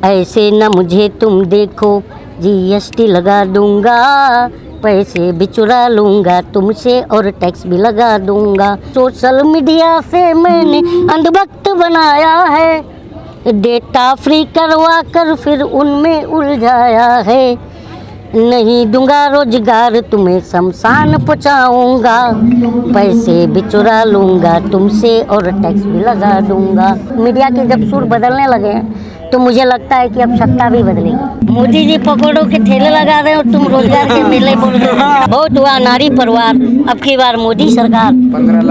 ऐसे न मुझे तुम देखो, जीएसटी लगा दूंगा, पैसे भी चुरा लूंगा तुमसे और टैक्स भी लगा दूंगा। सोशल मीडिया से मैंने अंधभक्त बनाया है, डेटा फ्री करवा कर फिर उनमें उलझाया है। नहीं दूंगा रोजगार तुम्हें शमशान पहुँचाऊंगा, पैसे भी चुरा लूंगा तुमसे और टैक्स भी लगा दूंगा। मीडिया के जब सुर बदलने लगे तो मुझे लगता है कि अब सत्ता भी बदलेगी। मोदी जी पकौड़ों के ठेले लगा रहे हो, तुम रोजगार के मेले बोल रहे हो। बहुत हुआ नारी परिवार, अब की बार मोदी सरकार।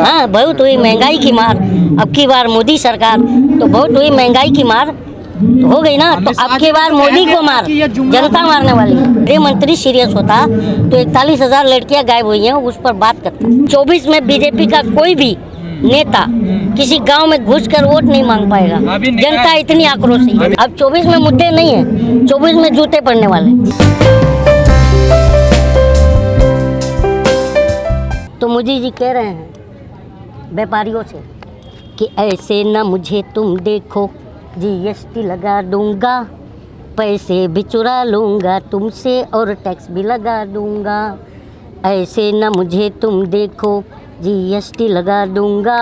हाँ, बहुत हुई महंगाई की मार, अब की बार मोदी सरकार। तो बहुत हुई महंगाई की मार, तो हो गई ना। तो अब की बार मोदी को मार, जनता मारने वाली है। गृह मंत्री सीरियस होता तो 41,000 लड़कियां गायब हुई हैं उस पर बात करता। 24 में बीजेपी का कोई भी नेता किसी गांव में घुसकर वोट नहीं मांग पाएगा, जनता इतनी आक्रोशी है। अब 24 में मुद्दे नहीं है, 24 में जूते पड़ने वाले। तो मोदी जी कह रहे हैं व्यापारियों से कि ऐसे न मुझे तुम देखो, जीएसटी लगा दूंगा, पैसे भी चुरा लूंगा तुमसे और टैक्स भी लगा दूंगा। ऐसे न मुझे तुम देखो, जीएसटी लगा दूंगा,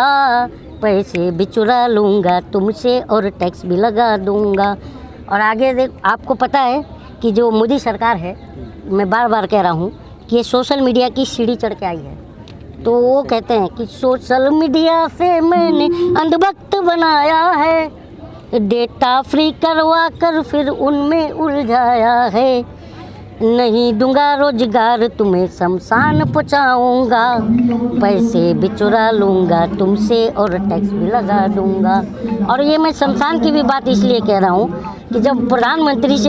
पैसे भी चुरा लूंगा तुमसे और टैक्स भी लगा दूंगा। और आगे देख, आपको पता है कि जो मोदी सरकार है, मैं बार बार कह रहा हूँ कि ये सोशल मीडिया की सीढ़ी चढ़ के आई है। तो वो कहते हैं कि सोशल मीडिया से मैंने अंधभक्त बनाया है, डेटा फ्री करवा कर फिर उनमें उलझाया है। नहीं दूंगा रोजगार तुम्हें शमशान पहुँचाऊंगा, पैसे भी चुरा लूंगा तुमसे और टैक्स भी लगा दूंगा। और ये मैं शमशान की भी बात इसलिए कह रहा हूँ कि जब प्रधानमंत्री से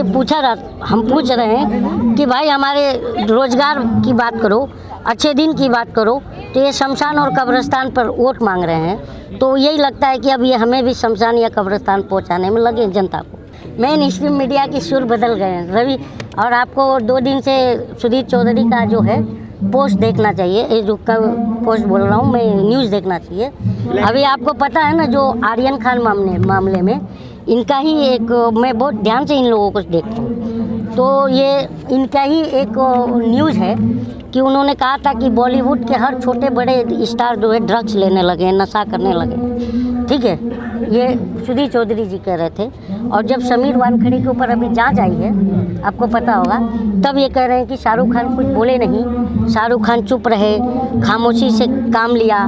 हम पूछ रहे हैं कि भाई हमारे रोजगार की बात करो, अच्छे दिन की बात करो, तो ये शमशान और कब्रिस्तान पर वोट मांग रहे हैं। तो यही लगता है कि अब ये हमें भी शमशान या कब्रिस्तान पहुंचाने में लगे जनता को। मेन स्ट्रीम मीडिया की सुर बदल गए हैं रवि। और आपको 2 दिन से सुधीर चौधरी का जो है पोस्ट देखना चाहिए, ये जो पोस्ट बोल रहा हूँ मैं, न्यूज़ देखना चाहिए। अभी आपको पता है ना, जो आर्यन खान मामले में इनका ही एक, मैं बहुत ध्यान से इन लोगों को देखता हूँ, तो ये इनका ही एक न्यूज़ है कि उन्होंने कहा था कि बॉलीवुड के हर छोटे बड़े स्टार जो है ड्रग्स लेने लगे, नशा करने लगे। ठीक है, ये सुधीर चौधरी जी कह रहे थे। और जब समीर वानखेड़े के ऊपर अभी जांच आई है, आपको पता होगा, तब ये कह रहे हैं कि शाहरुख खान कुछ बोले नहीं, शाहरुख खान चुप रहे, खामोशी से काम लिया,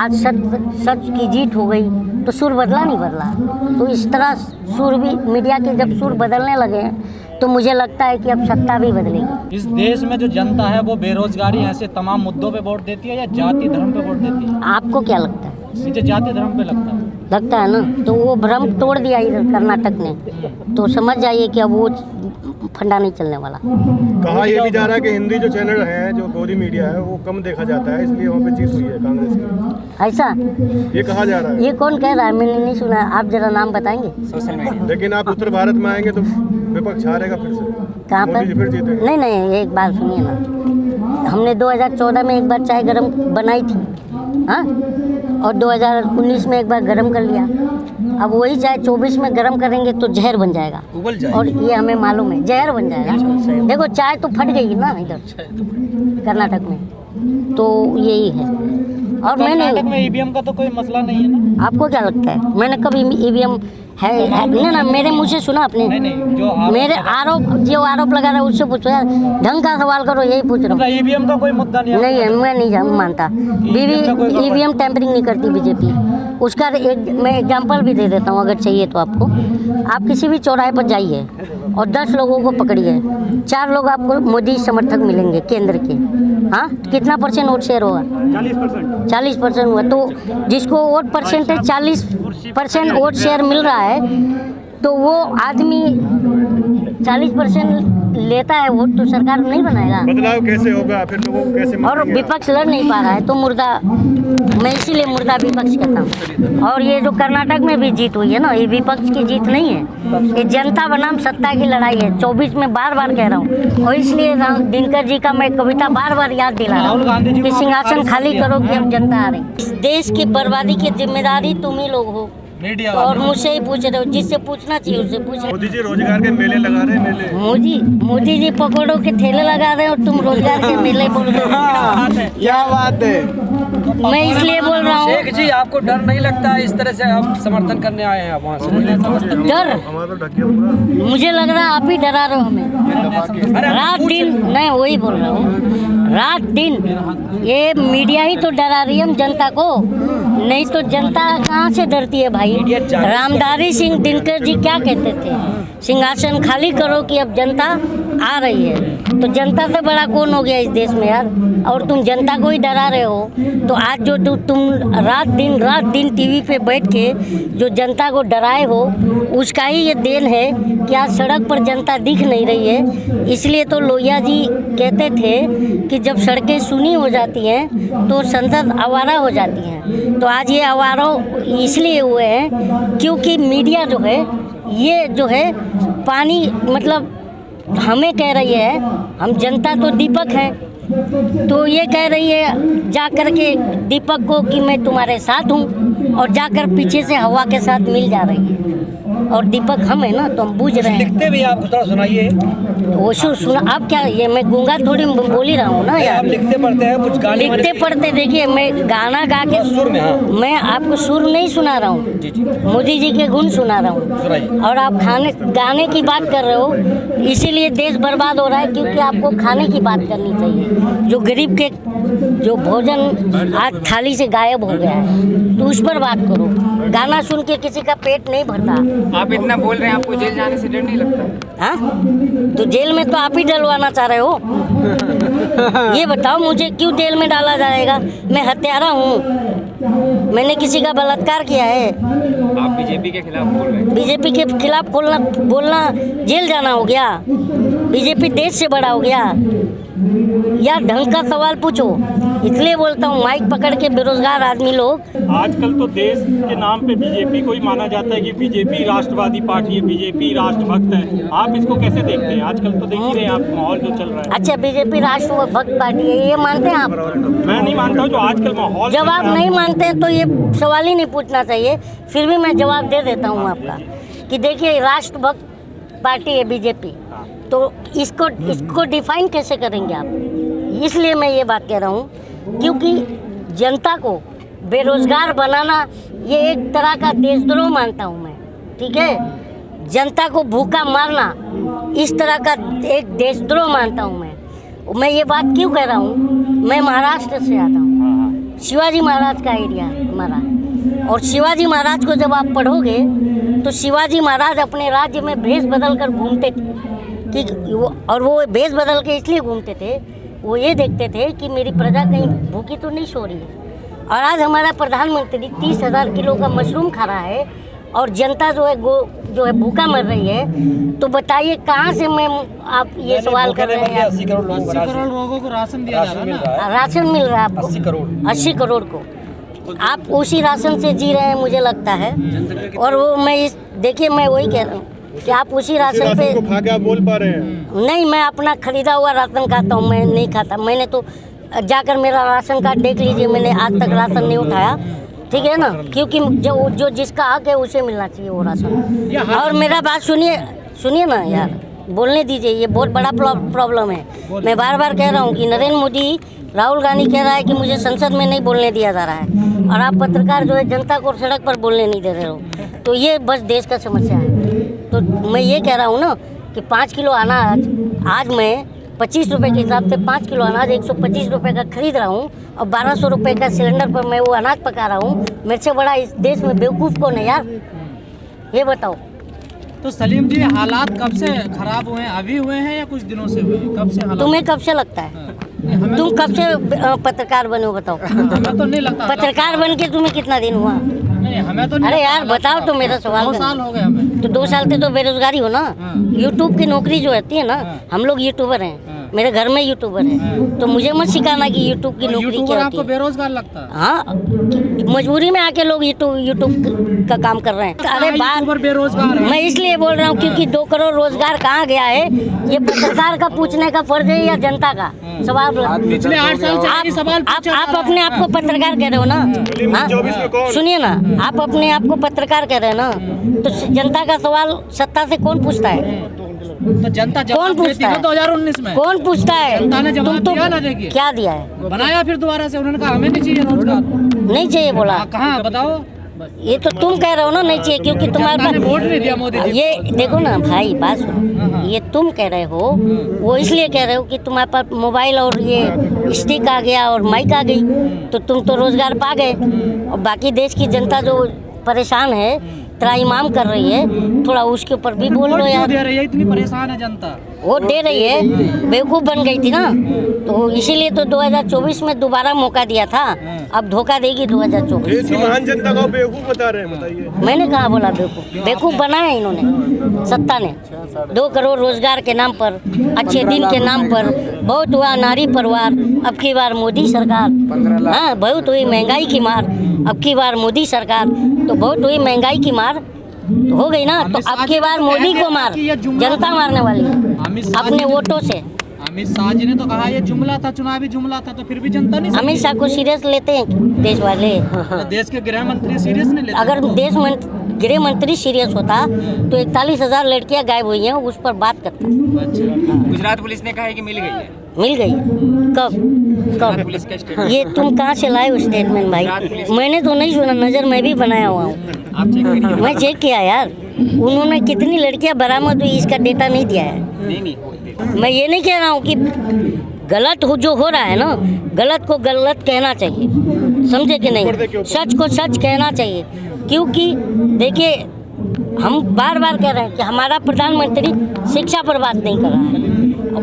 आज सच की जीत हो गई। तो सुर बदला नहीं बदला। तो इस तरह सुर भी, मीडिया के जब सुर बदलने लगे हैं तो मुझे लगता है कि अब सत्ता भी बदलेगी। इस देश में जो जनता है वो बेरोजगारी ऐसे तमाम मुद्दों पे वोट देती है या जाति धर्म पे वोट देती है? आपको क्या लगता है? मुझे जाति धर्म पे लगता है ना। तो वो भ्रम तोड़ दिया इधर कर्नाटक ने, तो समझ जाइए कि अब वो फंडा नहीं चलने वाला। कहा यह भी जा रहा है कि हिंदी जो चैनल है, जो गोदी मीडिया है, वो कम देखा जाता है, इसलिए वहाँ पे जीत हुई है कांग्रेस की। ऐसा ये कहा जा रहा है। ये कौन कह रहा है? मैंने नहीं सुना, आप जरा नाम बताएंगे? Social media. लेकिन आप उत्तर भारत में आएंगे तो विपक्ष हारेगा फिर से। कहाँ पर? फिर जीतेंगे। नहीं, एक बात सुनिए ना, हमने 2014 में एक बार चाय गरम बनाई थी, हाँ, और 2019 में एक बार गरम कर लिया। अब वही चाय 24 में गरम करेंगे तो जहर बन जाएगा, उबल जाएगा। और ये हमें मालूम है, जहर बन जाएगा। देखो चाय तो फट गई ना इधर कर्नाटक में, तो यही है। और कर्नाटक में ईवीएम का तो कोई मसला नहीं है ना? आपको क्या लगता है? मैंने कभी ईवीएम है नहीं ना, मेरे मुँह से सुना आपने? नहीं, जो मेरे जो आरोप लगा रहा है उससे पूछो यार, ढंग का सवाल करो, यही पूछ रहा हूँ। ईवीएम का कोई मुद्दा नहीं है, मैं नहीं मानता। ईवीएम टैंपरिंग नहीं करती बीजेपी। उसका मैं एग्जांपल भी दे देता हूँ अगर चाहिए तो आपको। आप किसी भी चौराहे पर जाइए और 10 लोगों को पकड़िए, 4 लोग आपको मोदी समर्थक मिलेंगे केंद्र के। हाँ, कितना % वोट शेयर होगा? 40% हुआ। तो जिसको वोट परसेंटेज 40% वोट शेयर मिल रहा है, तो वो आदमी 40% लेता है वोट, तो सरकार नहीं बनाएगा। बदलाव कैसे होगा फिर? लोगों को कैसे? और विपक्ष लड़ नहीं पा रहा है तो मुर्दा, मैं इसीलिए मुर्दा विपक्ष कहता हूँ। और ये जो कर्नाटक में भी जीत हुई है ना, ये विपक्ष की जीत नहीं है, ये जनता बनाम सत्ता की लड़ाई है। 24 में बार कह रहा हूँ, और इसलिए दिनकर जी का मैं कविता बार याद दिला रहा हूँ कि सिंहासन खाली करो कि अब जनता आ रही। इस देश की बर्बादी की जिम्मेदारी तुम ही लोग हो, मीडिया और मुझसे ही पूछ रहे हो, जिससे पूछना चाहिए उससे पूछ रहे मोदी जी रोजगार के मेले लगा रहे हैं, मेले। हो। मोदी जी पकौड़ों के ठेले लगा रहे हो, तुम रोजगार के मेले बोल रहे हो। क्या बात है। मैं इसलिए बोल रहा हूँ, शेख जी आपको डर नहीं लगता इस तरह से आप समर्थन करने आए हैं आप वहाँ से? डर हमारा तो ढक गया पूरा। मुझे लग रहा है आप ही डरा रहे हो हमें। रात दिन मैं वही बोल रहा हूँ, रात दिन ये मीडिया ही तो डरा रही है हम जनता को, नहीं तो जनता कहाँ से डरती है भाई। रामधारी सिंह दिनकर जी क्या कहते थे, सिंहासन खाली करो कि अब जनता आ रही है। तो जनता से बड़ा कौन हो गया इस देश में यार, और तुम जनता को ही डरा रहे हो। तो आज जो तुम रात दिन टीवी पे बैठ के जो जनता को डराए हो, उसका ही ये देन है कि आज सड़क पर जनता दिख नहीं रही है। इसलिए तो लोहिया जी कहते थे कि जब सड़कें सूनी हो जाती हैं तो संसद आवारा हो जाती है। तो आज ये आवारा इसलिए हुए हैं क्योंकि मीडिया जो है, ये जो है पानी मतलब हमें कह रही है, हम जनता तो दीपक है, तो ये कह रही है जा कर के दीपक को कि मैं तुम्हारे साथ हूँ, और जाकर पीछे से हवा के साथ मिल जा रही है। और दीपक हम है ना, तो हम बूझ रहे हैं। लिखते भी आप थोड़ा सुनाइए। वो सुना अब क्या, ये मैं गूंगा थोड़ी बोल ही रहा हूँ ना यार। आप लिखते पढ़ते हैं कुछ गाने लिखते पढ़ते, देखिए मैं गाना गा के सुर में, हाँ। मैं आपको सुर नहीं सुना रहा हूँ, जी जी मोदी जी के गुण सुना रहा हूँ। सुनाइए। और आप गाने की बात कर रहे हो, इसीलिए देश बर्बाद हो रहा है, क्योंकि आपको खाने की बात करनी चाहिए। जो गरीब के जो भोजन आज थाली से गायब हो गया है, तो उस पर बात करो। गाना सुन के किसी का पेट नहीं भरता। आप इतना बोल रहे हैं, आपको जेल जाने से डर नहीं लगता? हाँ, तो जेल में तो आप ही डलवाना चाह रहे हो। ये बताओ मुझे क्यों जेल में डाला जाएगा? मैं हत्यारा हूँ, मैंने किसी का बलात्कार किया है। आप बीजेपी के खिलाफ बोल रहे हैं? बीजेपी के खिलाफ बोलना जेल जाना हो गया? बीजेपी देश से बड़ा हो गया? यार ढंग का सवाल पूछो, इसलिए बोलता हूँ। माइक पकड़ के बेरोजगार आदमी लोग, आजकल तो देश के नाम पे बीजेपी को ही माना जाता है कि बीजेपी राष्ट्रवादी पार्टी है, बीजेपी राष्ट्रभक्त है। आप इसको कैसे देखते हैं? आजकल तो देख ही रहे हैं आप माहौल जो चल रहा है। अच्छा बीजेपी राष्ट्रभक्त पार्टी है, ये मानते हैं आप? मैं नहीं मानता हूँ, जो आजकल माहौल जब आप नहीं मानते हैं तो ये सवाल ही नहीं पूछना चाहिए। फिर भी मैं जवाब दे देता हूँ आपका कि देखिए राष्ट्रभक्त पार्टी है बीजेपी, तो इसको डिफाइन कैसे करेंगे आप? इसलिए मैं ये बात कह रहा हूँ, क्योंकि जनता को बेरोजगार बनाना ये एक तरह का देशद्रोह मानता हूँ मैं, ठीक है। जनता को भूखा मारना इस तरह का एक देशद्रोह मानता हूँ मैं ये बात क्यों कह रहा हूँ? मैं महाराष्ट्र से आता हूँ, शिवाजी महाराज का एरिया है हमारा। और शिवाजी महाराज को जब आप पढ़ोगे तो शिवाजी महाराज अपने राज्य में भेष बदल कर घूमते थे कि वो भेष बदल के इसलिए घूमते थे, वो ये देखते थे कि मेरी प्रजा कहीं भूखी तो नहीं सो रही है। और आज हमारा प्रधानमंत्री 30,000 किलो का मशरूम खा रहा है और जनता जो है भूखा मर रही है। तो बताइए कहाँ से आप ये सवाल कर रहे हैं? 80 करोड़ लोगों को राशन दिया जा रहा है। राशन मिल रहा है आपको 80 करोड़ को, आप उसी राशन से जी रहे हैं मुझे लगता है। और वो देखिए मैं वही कह रहा हूँ कि आप उसी राशन पे को खा के आप बोल पा रहे हैं? नहीं, मैं अपना खरीदा हुआ राशन खाता हूँ, मैं नहीं खाता। मैंने तो जाकर मेरा राशन कार्ड देख लीजिए, मैंने आज तक राशन नहीं उठाया, ठीक है ना, क्योंकि जो जिसका हक है उसे मिलना चाहिए वो राशन। और मेरा बात सुनिए ना यार, बोलने दीजिए, ये बहुत बड़ा प्रॉब्लम है। मैं बार बार कह रहा हूँ कि नरेंद्र मोदी, राहुल गांधी कह रहा है कि मुझे संसद में नहीं बोलने दिया जा रहा है, और आप पत्रकार जो है जनता को सड़क पर बोलने नहीं दे रहे हो। तो ये बस देश का समस्या है। तो मैं ये कह रहा हूँ ना कि 5 किलो अनाज आज मैं 25 रुपये के हिसाब से 5 किलो अनाज 125 रुपये का खरीद रहा हूँ, और 1200 रुपये का सिलेंडर पर मैं वो अनाज पका रहा हूँ। मेरे से बड़ा इस देश में बेवकूफ़ कौन है यार, ये बताओ। तो सलीम जी, हालात कब से खराब हुए हैं? अभी हुए हैं या कुछ दिनों से हुए हैं? कब से हालात? तुम्हें कब से लगता है? तुम कब से पत्रकार बने हो बताओ? हमें तो नहीं लगता। पत्रकार बन के तुम्हें कितना दिन हुआ? नहीं, हमें तो नहीं। अरे यार बताओ तो, मेरा सवाल 2 साल हो गए हमें। तो 2 साल से तो बेरोजगारी हो ना। यूट्यूब की नौकरी जो रहती है ना, हम लोग यूट्यूबर हैं, मेरे घर में यूट्यूबर है, तो मुझे मत सिखाना कि यूट्यूब की नौकरी यूट्यूबर क्या होती आपको है। बेरोजगार लगता है? हाँ, मजबूरी में आके लोग यूट्यूब का काम कर रहे हैं। अरे बात यूट्यूबर बेरोजगार है। मैं इसलिए बोल रहा हूँ क्योंकि 2 करोड़ रोजगार कहाँ गया है, ये पत्रकार का पूछने का फर्ज है या जनता का सवाल? पिछले 8 साल से यही सवाल पूछा जा आप रहा अपने आप को पत्रकार कह रहे हो ना? हाँ? 24 में कौन? सुनिए ना, आप अपने आप को पत्रकार कह रहे हैं ना, तो जनता का सवाल सत्ता से कौन पूछता है? तो जनता कौन जवाब देती पूछता ना है? 2019 में। कौन पूछता है? जनता ने जवाब तुम तो दिया ना, देखिए। क्या दिया है? बनाया फिर दोबारा से, उन्होंने कहा हमें नहीं चाहिए रोजगार। नहीं चाहिए बोला। कहाँ बताओ? ये तो तुम कह रहे हो ना नहीं चाहिए, क्योंकि तुम्हारे जनता ने वोट नहीं पास दिया मोदी जी को। ये देखो ना भाई, बात सुनो, ये तुम कह रहे हो, वो इसलिए कह रहे हो कि तुम्हारे पास मोबाइल और ये स्टिक आ गया और माइक आ गई, तो तुम तो रोजगार पा गए। और बाकी देश की जनता जो परेशान है, त्राहिमाम कर रही है, थोड़ा उसके ऊपर भी बोल लो वोट क्यों यार। दे रही है? इतनी परेशान है जनता। वोट दे रही है, बेवकूफ़ बन गई थी ना, तो इसीलिए तो 2024 में दोबारा मौका दिया था, अब धोखा देगी 2024। देश की महान जनता को बेवकूफ बता रहे हैं, बताइए। मैंने कहा बोला बेवकूफ़? बेवकूफ़ बनाया इन्होंने, सत्ता ने। 2 करोड़ रोजगार के नाम पर, अच्छे दिन के नाम पर, बहुत हुआ नारी परिवार, अब की बार मोदी सरकार। हाँ, बहुत हुई महंगाई की मार, अब की बार मोदी सरकार, तो बहुत हुई महंगाई की मार, तो हो गई ना, तो अब की बार मोदी को मार, जनता मारने वाली है अपने वोटों से। अमित शाह जी ने तो कहा ये जुमला था, चुनावी जुमला था, तो फिर भी जनता नहीं अमित शाह को सीरियस लेते हैं देश वाले? समझी। देश के गृह मंत्री सीरियस नहीं लेते। अगर गृह मंत्री सीरियस होता तो 41,000 लड़कियां गायब हुई हैं, उस पर बात करता। गुजरात पुलिस ने कहा है कि मिल गई है। मिल गई? कब पुलिस का स्टेटमेंट ये तुम कहाँ से लाए हो स्टेटमेंट भाई? मैंने तो नहीं सुना, नज़र मैं भी बनाया हुआ हूँ। आप चेक करिए। मैं चेक किया यार, उन्होंने कितनी लड़कियां बरामद हुई इसका डेटा नहीं दिया है। नहीं मैं ये नहीं कह रहा हूँ कि गलत जो हो रहा है ना, गलत को गलत कहना चाहिए, समझे कि नहीं? सच को सच कहना चाहिए, क्योंकि देखिए हम बार बार कह रहे हैं कि हमारा प्रधानमंत्री शिक्षा पर बात नहीं कर रहा है,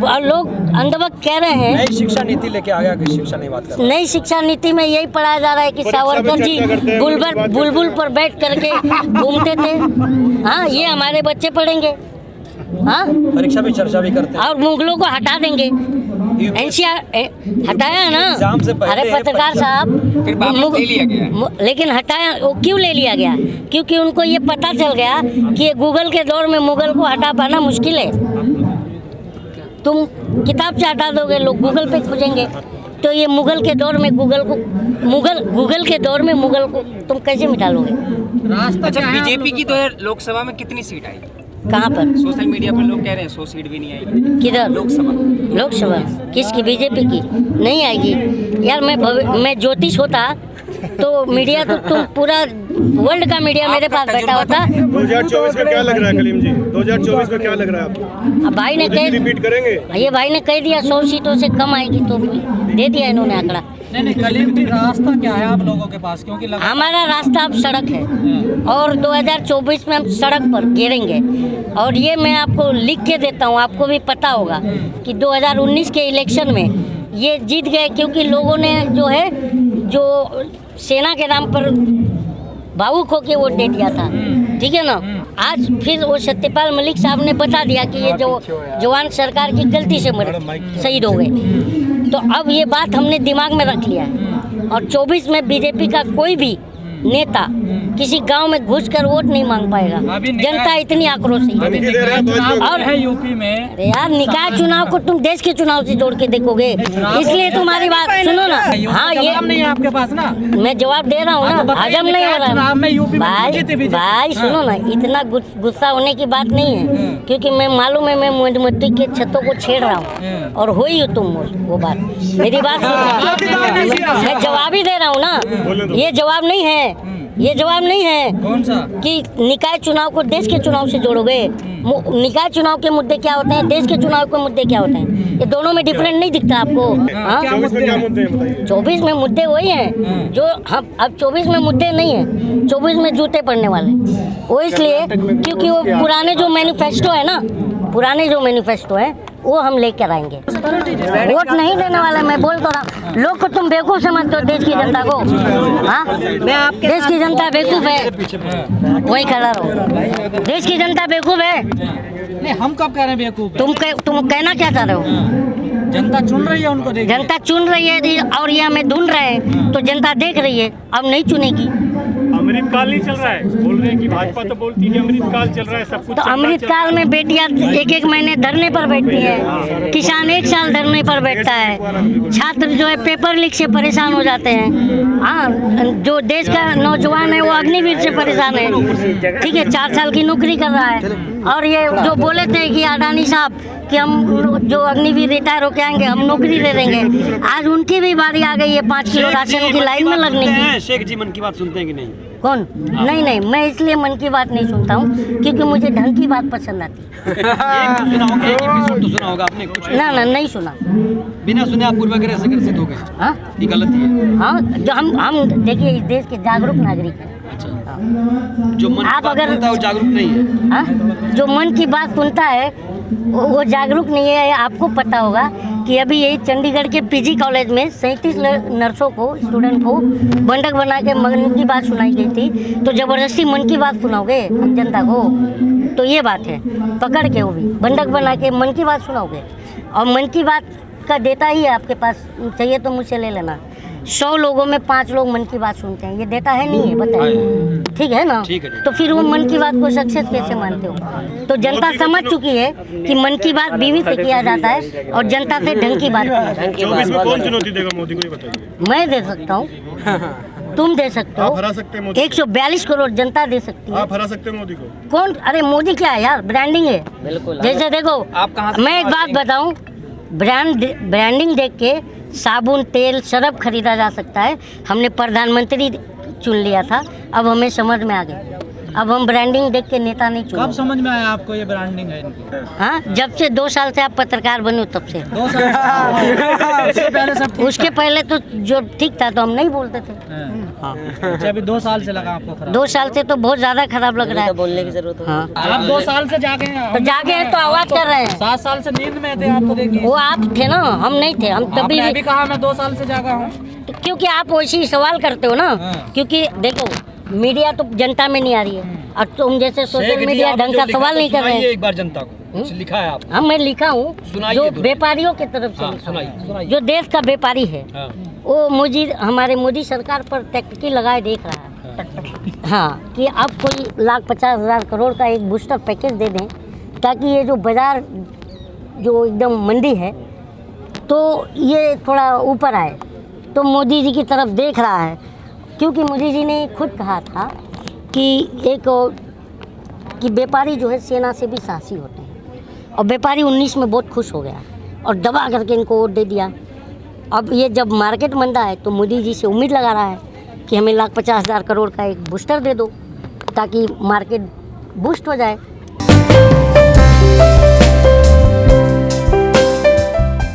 और लोग अंधभक्त कह रहे हैं नई शिक्षा नीति लेके आ गया कि शिक्षा नहीं बात कर। नई शिक्षा नीति में यही पढ़ाया जा रहा है कि सावरकर जी बुलबुल पर बैठ करके घूमते थे। हाँ, ये हमारे बच्चे पढ़ेंगे। हाँ, परीक्षा भी चर्चा भी करते और मुगलों को हटा देंगे। एनसीआर हटाया है एग्जाम से ना? पहले अरे पत्रकार साहब, फिर वापस ले लिया गया। लेकिन हटाया वो क्यों ले लिया गया? क्योंकि उनको ये पता चल गया कि ये गूगल के दौर में मुगल को हटा पाना मुश्किल है। तुम किताब से हटा दोगे, लोग गूगल पे खोजेंगे, तो ये मुगल के दौर में गूगल के दौर में मुगल को तुम कैसे मिटा लोगे? रास्ता अच्छा, क्या है? बीजेपी की तो लोकसभा में कितनी सीट आई? कहाँ पर? सोशल मीडिया पर लोग कह रहे हैं 100 सीट भी नहीं आई। किधर? लोकसभा किसकी? बीजेपी की नहीं आएगी यार। मैं ज्योतिष होता तो मीडिया तो तुम पूरा वर्ल्ड का मीडिया मेरे पास बैठा होता। 2024 में क्या लग रहा है कलीम जी? 2024 में क्या लग रहा है आपको? अब भाई ने मोदी जी रिपीट करेंगे? ये भाई ने कह दिया 100 सीटों से कम आएगी, तो दे दिया इन्होंने आंकड़ा। नहीं, कलीम जी, रास्ता क्या है आप लोगों के पास? क्योंकि हमारा रास्ता अब सड़क है, और 2024 में हम सड़क पर गिरेंगे। और ये मैं आपको लिख के देता हूँ, आपको भी पता होगा कि 2019 के इलेक्शन में ये जीत गए, क्योंकि लोगों ने जो सेना के नाम पर भावुक होके वोट दे दिया था, ठीक है ना? आज फिर वो सत्यपाल मलिक साहब ने बता दिया कि ये जो जवान सरकार की गलती से मरे, शहीद हो गए। तो अब ये बात हमने दिमाग में रख लिया है, और 24 में बीजेपी का कोई भी नेता किसी गांव में घुसकर वोट नहीं मांग पाएगा। जनता इतनी आक्रोशी है। और है यूपी में। अरे यार, निकाय चुनाव को तुम देश के चुनाव से जोड़ के देखोगे, इसलिए तुम्हारी बात सुनो ना। हाँ, ये नहीं है आपके पास ना? मैं जवाब दे रहा हूँ ना, हजम नहीं हो रहा है भाई। सुनो ना, इतना गुस्सा होने की बात नहीं है, क्योंकि मैं मालूम है मैं मोमबत्ती के छतों को छेड़ रहा हूँ, और हो ही हो तुम वो बात। मेरी बात सुनो, मैं जवाब ही दे रहा हूँ ना। ये जवाब नहीं है, ये जवाब नहीं है। कौन सा? कि निकाय चुनाव को देश के चुनाव से जोड़ोगे। निकाय चुनाव के मुद्दे क्या होते हैं, देश के चुनाव के मुद्दे क्या होते हैं, ये दोनों में डिफरेंट नहीं दिखता आपको? हाँ, 24 में क्या मुद्दे हैं बताइए? 24 में मुद्दे वही हैं जो हम, अब 24 में मुद्दे नहीं है, 24 में जूते पड़ने वाले। वो इसलिए क्योंकि वो पुराने जो मैनिफेस्टो है ना, पुराने जो मैनिफेस्टो है वो हम लेकर आएंगे। वोट नहीं देने वाला, मैं बोल तो रहा। लोग को तुम बेवकूफ़ समझते हो, देश की जनता को। हाँ, देश की जनता बेवकूफ़ है, वही खड़ा रहो। देश की जनता बेवकूफ़ है। नहीं, हम कब कह रहे हैं बेवकूफ? तुम कहना क्या चाह रहे हो? जनता चुन रही है उनको, देखिए जनता चुन रही है और ये हमें ढूंढ रहे हैं, तो जनता देख रही है, अब नहीं चुनेगी। अमृतकाल नहीं चल रहा है, बोल रहे हैं कि भाजपा तो बोलती है अमृतकाल चल रहा है, सब कुछ तो अमृतकाल में बेटियां एक एक महीने धरने पर बैठती है, किसान 1 साल धरने पर बैठता है, छात्र जो है पेपर लीक से परेशान हो जाते हैं। हाँ, जो देश का नौजवान है वो अग्निवीर से परेशान है, ठीक है, 4 साल की नौकरी कर रहा है। और ये जो बोले थे कि अडानी साहब कि हम जो अग्निवीर रिटायर होके आएंगे हम नौकरी दे देंगे, आज उनकी भी बारी आ गई है 5 किलो राशन की लाइन में लगने की। शेख जी मन की बात सुनते हैं कि नहीं? कौन? नहीं, मैं इसलिए मन की बात नहीं सुनता हूँ क्योंकि मुझे ढंग की बात पसंद आती है। सुना होगा, एक एपिसोड तो सुना होगा आपने कुछ? ना, नहीं सुना। बिना सुने आप पूर्वाग्रह से ग्रसित हो गए? हाँ, ये गलती है। हाँ, जो हम देखिए इस देश के जागरूक नागरिक हैं। जो मन आप की बात अगर- सुनता है वो जागरूक नहीं है। हाँ, जो मन की बात सुनता है वो जागरूक नहीं है। आपको पता होगा कि अभी यही चंडीगढ़ के पीजी कॉलेज में 37 नर्सों को, स्टूडेंट को बंधक बना के मन की बात सुनाई गई थी। तो ज़बरदस्ती मन की बात सुनाओगे हम जनता को? तो ये बात है, पकड़ के वो भी बंधक बना के मन की बात सुनाओगे। और मन की बात का डेटा ही है आपके पास, चाहिए तो मुझसे ले लेना। 100 लोगों में 5 लोग मन की बात सुनते हैं, ये डेटा है नहीं है, बताइए। ठीक है ना? ठीक है। तो फिर वो मन की बात को सक्सेस कैसे मानते हो? तो जनता समझ चुकी है कि मन की बात बीवी से किया जाता है और जनता से ढंग की बात की जाती है। 24 में कौन चुनौती देगा मोदी को, ये बताइए। मैं दे सकता हूँ, तुम दे सकते हो, आप हरा सकते हैं मोदी को। 142 करोड़ जनता दे सकती है। आप हरा सकते हैं मोदी को। कौन? अरे मोदी क्या है यार, ब्रांडिंग है। बिल्कुल। जैसे देखो, आप कहाँ से- मैं एक बात बताऊं, ब्रांडिंग देख के साबुन, तेल, शराब खरीदा जा सकता है। हमने प्रधानमंत्री चुन लिया था, अब हमें समझ में आ गया। अब हम ब्रांडिंग देख के नेता नहीं कब चुन। समझ में आया आपको ये ब्रांडिंग है इनकी? हाँ, जब से 2 साल से आप पत्रकार बने हो तब से। 2 साल उससे पहले सब ठीक उसके पहले तो जो ठीक था तो हम नहीं बोलते थे। था। अच्छा, अभी 2 साल से लगा आपको खराब? 2 साल से तो बहुत ज्यादा खराब लग रहा है। बोलने की जरूरत है। हाँ, आप 2 साल से जागे हैं। तो जागे हैं तो आवाज कर रहे हैं। 7 साल से नींद में थे आप, तो देखिए वो आप थे ना, हम नहीं थे। हम तभी, आपने अभी कहा मैं 2 साल से जागा हूँ। क्योंकि आप वैसे ही सवाल करते हो ना। हाँ। क्योंकि देखो, मीडिया तो जनता में नहीं आ रही है और तुम जैसे सोशल मीडिया ढंग का सवाल नहीं कर रहे हैं। एक बार जनता को कुछ लिखा है आप? हाँ, मैं लिखा हूँ, सुनाइए जो तो। व्यापारियों की तरफ से हाँ, लिखा सुनाइए, हूँ। सुनाइए। जो देश का व्यापारी है हाँ। वो हमारे मोदी सरकार पर टैक्टिकी लगाए देख रहा है। हाँ, कि अब कोई 1,50,000 करोड़ का एक बूस्टर पैकेज दे दें ताकि ये जो बाजार जो एकदम मंदी है तो ये थोड़ा ऊपर आए। तो मोदी जी की तरफ देख रहा है, क्योंकि मोदी जी ने खुद कहा था कि व्यापारी जो है सेना से भी साहसी होते हैं। और व्यापारी 19 में बहुत खुश हो गया और दबा करके इनको वोट दे दिया। अब ये जब मार्केट मंदा है तो मोदी जी से उम्मीद लगा रहा है कि हमें 1,50,000 करोड़ का एक बूस्टर दे दो ताकि मार्केट बूस्ट हो जाए।